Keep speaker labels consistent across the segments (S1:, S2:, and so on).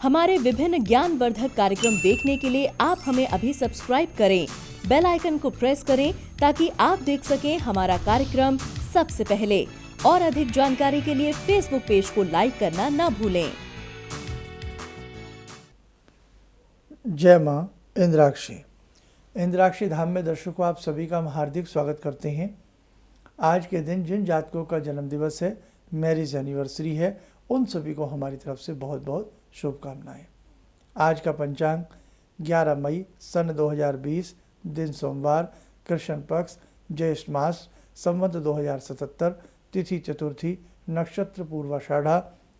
S1: हमारे विभिन्न ज्ञानवर्धक कार्यक्रम देखने के लिए आप हमें अभी सब्सक्राइब करें, बेल आइकन को प्रेस करें ताकि आप देख सकें हमारा कार्यक्रम सबसे पहले। और अधिक जानकारी के लिए फेसबुक पेज को लाइक करना न भूलें।
S2: जय मां इंद्राक्षी। इंद्राक्षी धाम में दर्शकों आप सभी का हम हार्दिक स्वागत करते हैं। आज के दिन जिन जातकों का जन्म दिवस है, मैरिज एनिवर्सरी है, उन सभी को हमारी तरफ से बहुत बहुत शुभकामनाएं। आज का पंचांग 11 मई सन 2020, दिन सोमवार, कृष्ण पक्ष, ज्येष्ठ मास, संवत 2077, तिथि चतुर्थी, नक्षत्र पूर्वाषाढ़ा,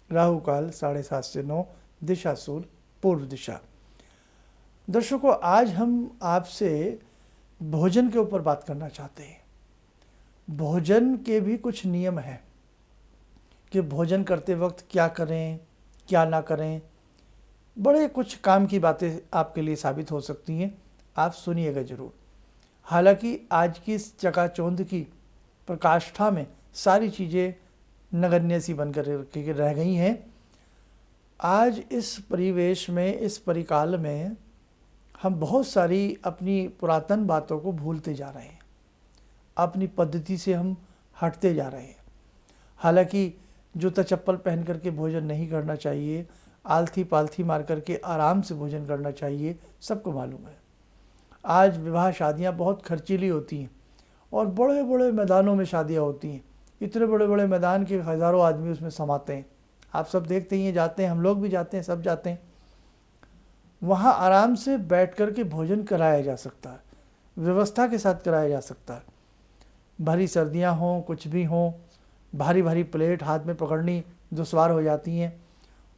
S2: राहु काल 7:30 से 9, दिशा सूर्य पूर्व दिशा। दर्शकों, आज हम आपसे भोजन के ऊपर बात करना चाहते हैं। भोजन के भी कुछ नियम हैं कि भोजन करते वक्त क्या करें, क्या ना करें। बड़े कुछ काम की बातें आपके लिए साबित हो सकती हैं, आप सुनिएगा ज़रूर। हालांकि आज की इस चकाचौंध की प्रकाष्ठा में सारी चीज़ें नगण्य सी बनकर रह गई हैं। आज इस परिवेश में, इस परिकाल में हम बहुत सारी अपनी पुरातन बातों को भूलते जा रहे हैं, अपनी पद्धति से हम हटते जा रहे हैं। हालांकि जूता चप्पल पहन करके भोजन नहीं करना चाहिए, आलथी पालथी मार करके आराम से भोजन करना चाहिए, सबको मालूम है। आज विवाह शादियां बहुत खर्चीली होती हैं और बड़े बड़े मैदानों में शादियां होती हैं। इतने बड़े बड़े मैदान के हज़ारों आदमी उसमें समाते हैं। आप सब देखते ही हैं, जाते हैं, हम लोग भी जाते हैं, सब जाते हैं। वहाँ आराम से बैठ कर के भोजन कराया जा सकता है, व्यवस्था के साथ कराया जा सकता है। भरी सर्दियाँ हों, कुछ भी हों, भारी भारी प्लेट हाथ में पकड़नी दुश्वार हो जाती हैं।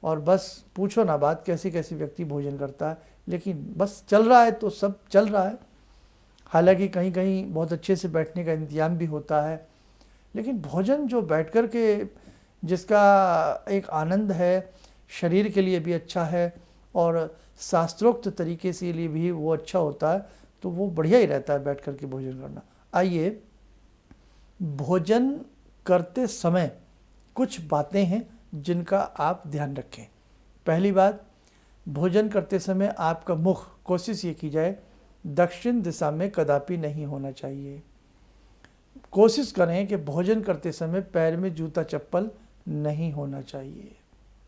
S2: और बस पूछो ना बात, कैसे कैसे व्यक्ति भोजन करता है, लेकिन बस चल रहा है तो सब चल रहा है। हालांकि कहीं कहीं बहुत अच्छे से बैठने का इंतजाम भी होता है, लेकिन भोजन जो बैठ कर के जिसका एक आनंद है, शरीर के लिए भी अच्छा है और शास्त्रोक्त तरीके से लिए भी वो अच्छा होता है, तो वो बढ़िया ही रहता है बैठ कर के भोजन करना। आइए, भोजन करते समय कुछ बातें हैं जिनका आप ध्यान रखें। पहली बात, भोजन करते समय आपका मुख कोशिश ये की जाए दक्षिण दिशा में कदापि नहीं होना चाहिए। कोशिश करें कि भोजन करते समय पैर में जूता चप्पल नहीं होना चाहिए,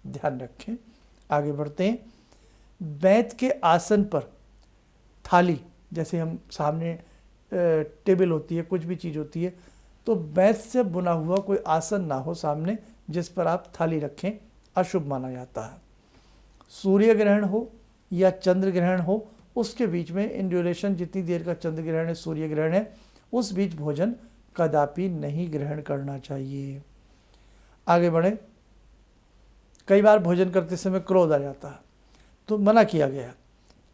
S2: ध्यान रखें। आगे बढ़ते हैं। बैठ के आसन पर थाली, जैसे हम सामने टेबल होती है, कुछ भी चीज़ होती है, तो बैठ से बुना हुआ कोई आसन ना हो सामने जिस पर आप थाली रखें, अशुभ माना जाता है। सूर्य ग्रहण हो या चंद्र ग्रहण हो, उसके बीच में इन ड्यूरेशन जितनी देर का चंद्र ग्रहण है, सूर्य ग्रहण है, उस बीच भोजन कदापि नहीं ग्रहण करना चाहिए। आगे बढ़े। कई बार भोजन करते समय क्रोध आ जाता है, तो मना किया गया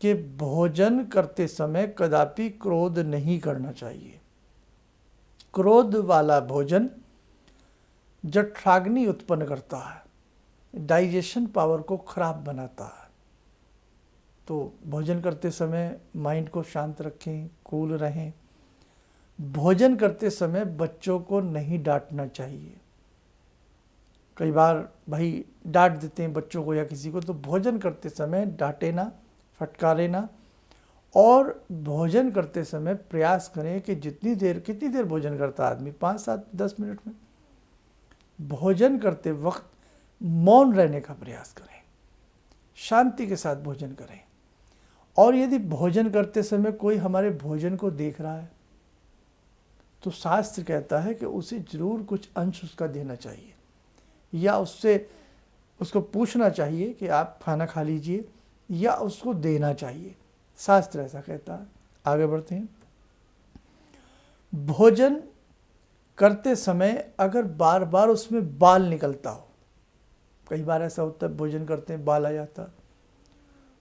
S2: कि भोजन करते समय कदापि क्रोध नहीं करना चाहिए। क्रोध वाला भोजन जठराग्नि उत्पन्न करता है, डाइजेशन पावर को खराब बनाता है। तो भोजन करते समय माइंड को शांत रखें, कूल रहें। भोजन करते समय बच्चों को नहीं डांटना चाहिए। कई बार भाई डांट देते हैं बच्चों को या किसी को, तो भोजन करते समय डांटे ना, फटकारे ना। और भोजन करते समय प्रयास करें कि कितनी देर भोजन करता है आदमी, 5, 7, 10 मिनट में। भोजन करते वक्त मौन रहने का प्रयास करें, शांति के साथ भोजन करें। और यदि भोजन करते समय कोई हमारे भोजन को देख रहा है, तो शास्त्र कहता है कि उसे जरूर कुछ अंश उसका देना चाहिए, या उसको पूछना चाहिए कि आप खाना खा लीजिए, या उसको देना चाहिए। शास्त्र ऐसा कहता है। आगे बढ़ते हैं। भोजन करते समय अगर बार बार उसमें बाल निकलता हो, कई बार ऐसा होता है भोजन करते हैं बाल आ जाता,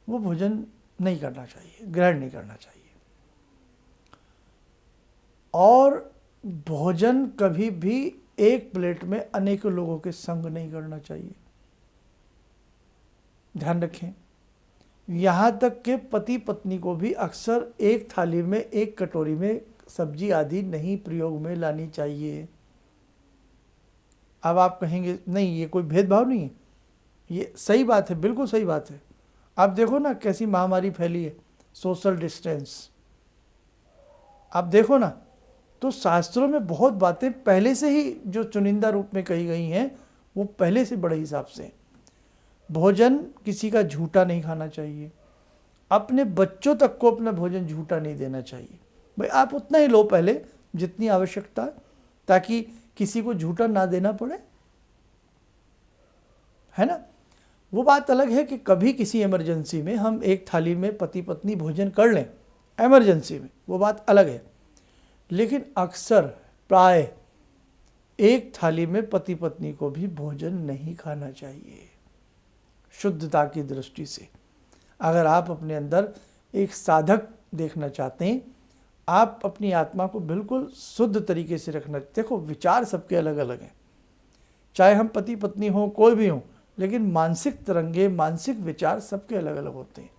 S2: वो भोजन नहीं करना चाहिए, ग्रहण नहीं करना चाहिए। और भोजन कभी भी एक प्लेट में अनेकों लोगों के संग नहीं करना चाहिए, ध्यान रखें। यहाँ तक कि पति पत्नी को भी अक्सर एक थाली में, एक कटोरी में सब्जी आदि नहीं प्रयोग में लानी चाहिए। अब आप कहेंगे नहीं, ये कोई भेदभाव नहीं है, ये सही बात है, बिल्कुल सही बात है। आप देखो ना कैसी महामारी फैली है, सोशल डिस्टेंस, आप देखो ना। तो शास्त्रों में बहुत बातें पहले से ही जो चुनिंदा रूप में कही गई हैं वो पहले से बड़े हिसाब से। भोजन किसी का झूठा नहीं खाना चाहिए, अपने बच्चों तक को अपना भोजन झूठा नहीं देना चाहिए। भाई आप उतना ही लो पहले जितनी आवश्यकता है, ताकि किसी को झूठा ना देना पड़े, है ना। वो बात अलग है कि कभी किसी इमरजेंसी में हम एक थाली में पति पत्नी भोजन कर लें, इमरजेंसी में, वो बात अलग है। लेकिन अक्सर प्राय एक थाली में पति पत्नी को भी भोजन नहीं खाना चाहिए, शुद्धता की दृष्टि से। अगर आप अपने अंदर एक साधक देखना चाहते हैं, आप अपनी आत्मा को बिल्कुल शुद्ध तरीके से रखना। देखो विचार सबके अलग अलग हैं, चाहे हम पति पत्नी हो, कोई भी हो, लेकिन मानसिक तरंगे, मानसिक विचार सबके अलग अलग होते हैं।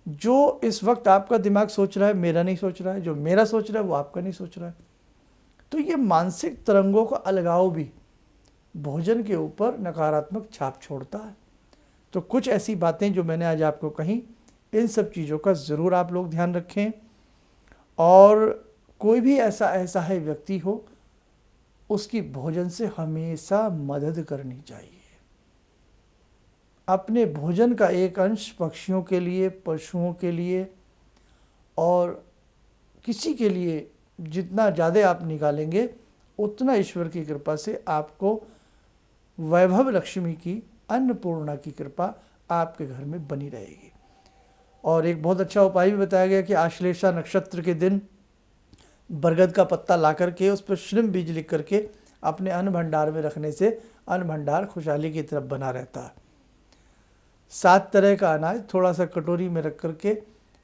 S2: जो इस वक्त आपका दिमाग सोच रहा है मेरा नहीं सोच रहा है, जो मेरा सोच रहा है वो आपका नहीं सोच रहा है। तो ये मानसिक तरंगों का अलगाव भी भोजन के ऊपर नकारात्मक छाप छोड़ता है। तो कुछ ऐसी बातें जो मैंने आज आपको कही, इन सब चीज़ों का ज़रूर आप लोग ध्यान रखें। और कोई भी ऐसा असहाय व्यक्ति हो, उसकी भोजन से हमेशा मदद करनी चाहिए। अपने भोजन का एक अंश पक्षियों के लिए, पशुओं के लिए और किसी के लिए जितना ज़्यादा आप निकालेंगे, उतना ईश्वर की कृपा से आपको वैभव लक्ष्मी की, अन्नपूर्णा की कृपा आपके घर में बनी रहेगी। और एक बहुत अच्छा उपाय भी बताया गया कि आश्लेषा नक्षत्र के दिन बरगद का पत्ता ला करके उस पर श्रीम बीज लिख करके अपने अन्न भंडार में रखने से अन्न भंडार खुशहाली की तरफ बना रहता है। 7 तरह का अनाज थोड़ा सा कटोरी में रख करके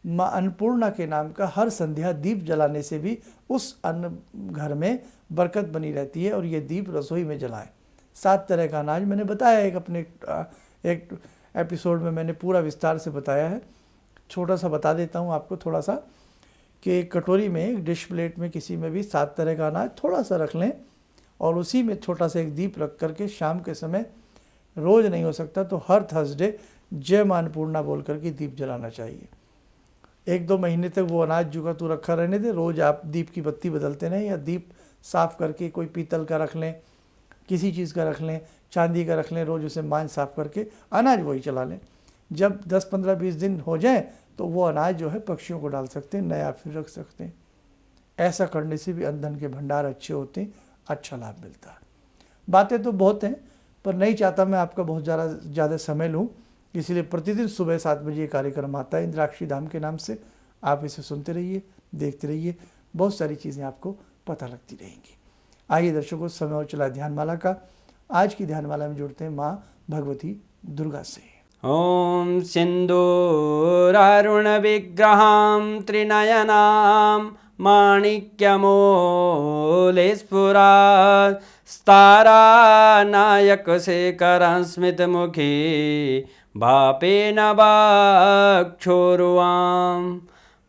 S2: माँ अन्नपूर्णा के नाम का हर संध्या दीप जलाने से भी उस अन्न घर में बरकत बनी रहती है। और ये दीप रसोई में जलाएं। 7 तरह का अनाज मैंने बताया एक अपने एक एपिसोड में, मैंने पूरा विस्तार से बताया है। छोटा सा बता देता हूँ आपको थोड़ा सा, कि कटोरी में, एक डिश प्लेट में, किसी में भी 7 तरह का अनाज थोड़ा सा रख लें और उसी में छोटा सा एक दीप रख करके शाम के समय, रोज़ नहीं हो सकता तो हर थर्सडे जय मां अन्नपूर्णा बोल करके दीप जलाना चाहिए। 1-2 महीने तक वो अनाज जो का तू रखा रहने दे, रोज़ आप दीप की बत्ती बदलते रहें, या दीप साफ़ करके कोई पीतल का रख लें, किसी चीज़ का रख लें, चांदी का रख लें, रोज़ उसे मांझ साफ़ करके अनाज वही चला लें। जब 10, 15, 20 दिन हो जाए तो वो अनाज जो है पक्षियों को डाल सकते हैं, नया फिर रख सकते हैं। ऐसा करने से भी अन्न के भंडार अच्छे होते हैं, अच्छा लाभ मिलता है। बातें तो बहुत हैं, पर नहीं चाहता मैं आपका बहुत ज़्यादा समय लूँ, इसलिए प्रतिदिन सुबह 7 बजे ये कार्यक्रम आता है इंद्राक्षी धाम के नाम से। आप इसे सुनते रहिए, देखते रहिए, बहुत सारी चीज़ें आपको पता लगती रहेंगी। आइए दर्शकों, समय और चला ध्यानमाला का। आज की ध्यानमाला में जुड़ते हैं माँ भगवती दुर्गा से।
S3: ॐ सिन्दूरारुणविग्रहां त्रिनयनां माणिक्यमूलस्फुरात् स्तारानायकशेखरं स्मितमुखी भापेन वक्षोरुवां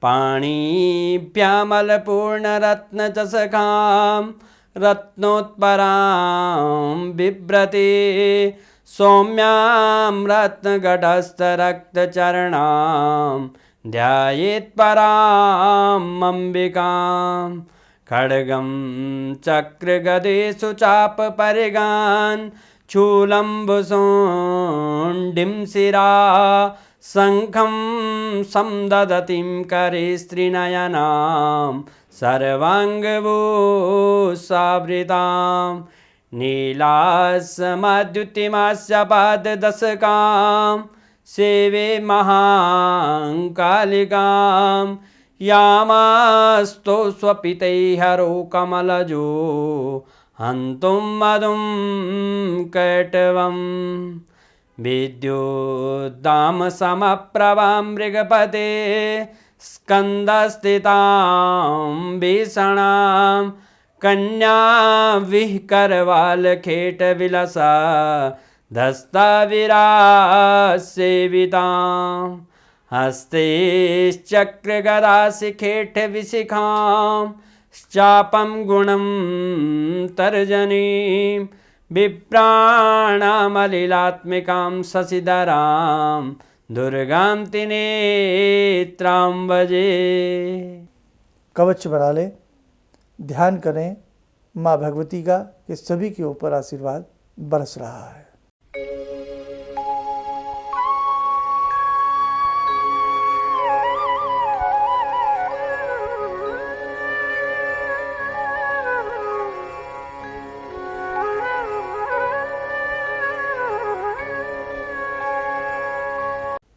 S3: पाणिभ्यामलपूर्णरत्नचषकां रत्नोत्परां बिभ्रति सौम्यां रत्नगटस्थरक्तचरणां ध्यायेत्परामम्बिकां खड्गं चक्रगदेषु चापपरिगान् शूलम्बुशोण्डिं शिरा शङ्खं संदधतीं करे स्त्रीनयनां सर्वाङ्गभूषावृतां नीलास्मद्युतिमास्य पाददशकां सेवे महाकालिकां यामास्तो स्वपितैहरो कमलजो हन्तुं मधुं कैटवं विद्युद्दामसमप्रभां मृगपते स्कन्दस्थितां भीषणां कन्या विहकरवालखेटविलसा धस्ताविरासेवितां हस्तैश्चक्रगदाशिखेटविशिखां चापं गुणं तर्जनीं बिभ्राणामलिलात्मिकां शशिधरां दुर्गां नेत्रां भजे।
S2: कवच बना लें, ध्यान करें माँ भगवती का कि सभी के ऊपर आशीर्वाद बरस रहा है।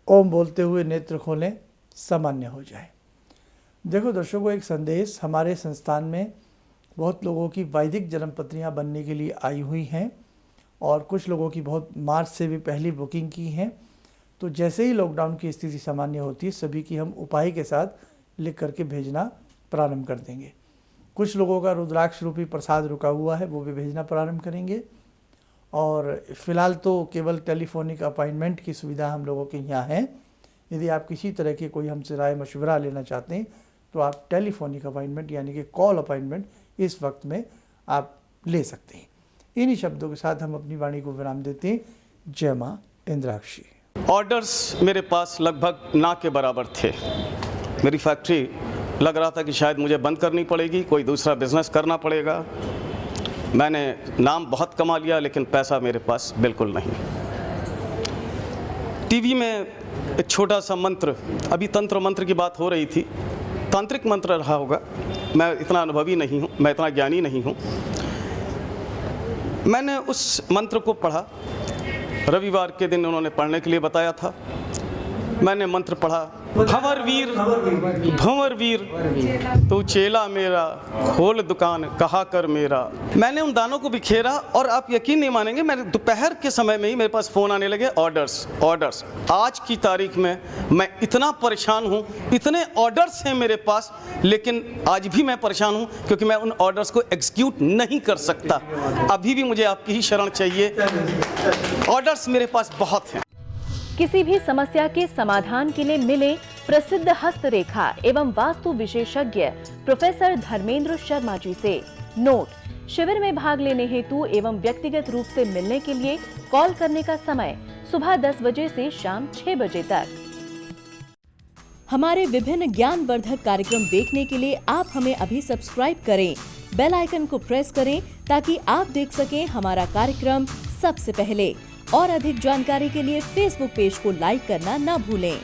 S2: ओम बोलते हुए नेत्र खोलें, सामान्य हो जाए। देखो दर्शकों, एक संदेश हमारे संस्थान में बहुत लोगों की वैदिक जन्मपत्रियां बनने के लिए आई हुई हैं और कुछ लोगों की बहुत मार्च से भी पहली बुकिंग की हैं। तो जैसे ही लॉकडाउन की स्थिति सामान्य होती है, सभी की हम उपाय के साथ लिख करके भेजना प्रारंभ कर देंगे। कुछ लोगों का रुद्राक्ष रूपी प्रसाद रुका हुआ है, वो भी भेजना प्रारंभ करेंगे। और फिलहाल तो केवल टेलीफोनिक अपॉइंटमेंट की सुविधा हम लोगों के यहाँ है। यदि आप किसी तरह की कोई हमसे राय मशवरा लेना चाहते हैं तो आप टेलीफोनिक अपॉइंटमेंट यानी कि कॉल अपॉइंटमेंट इस वक्त में आप ले सकते हैं। इन्हीं शब्दों के साथ हम अपनी वाणी को विराम देते हैं। जय माँ इंद्राक्षी।
S4: ऑर्डर्स मेरे पास लगभग ना के बराबर थे। मेरी फैक्ट्री लग रहा था कि शायद मुझे बंद करनी पड़ेगी, कोई दूसरा बिजनेस करना पड़ेगा। मैंने नाम बहुत कमा लिया लेकिन पैसा मेरे पास बिल्कुल नहीं। टीवी में एक छोटा सा मंत्र, अभी तंत्र मंत्र की बात हो रही थी, तांत्रिक मंत्र रहा होगा, मैं इतना अनुभवी नहीं हूँ, मैं इतना ज्ञानी नहीं हूँ। मैंने उस मंत्र को पढ़ा, रविवार के दिन उन्होंने पढ़ने के लिए बताया था। मैंने मंत्र पढ़ा, भंवर वीर तू चेला मेरा, खोल दुकान कहा कर मेरा। मैंने उन दानों को बिखेरा और आप यकीन नहीं मानेंगे, मेरे दोपहर के समय में ही मेरे पास फ़ोन आने लगे, ऑर्डर्स। आज की तारीख में मैं इतना परेशान हूँ, इतने ऑर्डर्स हैं मेरे पास, लेकिन आज भी मैं परेशान हूँ क्योंकि मैं उन ऑर्डर्स को एग्जीक्यूट नहीं कर सकता। अभी भी मुझे आपकी ही शरण चाहिए। ऑर्डर्स मेरे पास बहुत हैं।
S1: किसी भी समस्या के समाधान के लिए मिले प्रसिद्ध हस्तरेखा एवं वास्तु विशेषज्ञ प्रोफेसर धर्मेंद्र शर्मा जी से। नोट: शिविर में भाग लेने हेतु एवं व्यक्तिगत रूप से मिलने के लिए कॉल करने का समय सुबह 10 बजे से शाम 6 बजे तक। हमारे विभिन्न ज्ञानवर्धक कार्यक्रम देखने के लिए आप हमें अभी सब्सक्राइब करें, बेल आइकन को प्रेस करें ताकि आप देख सकें हमारा कार्यक्रम सबसे पहले। और अधिक जानकारी के लिए फेसबुक पेज को लाइक करना न भूलें।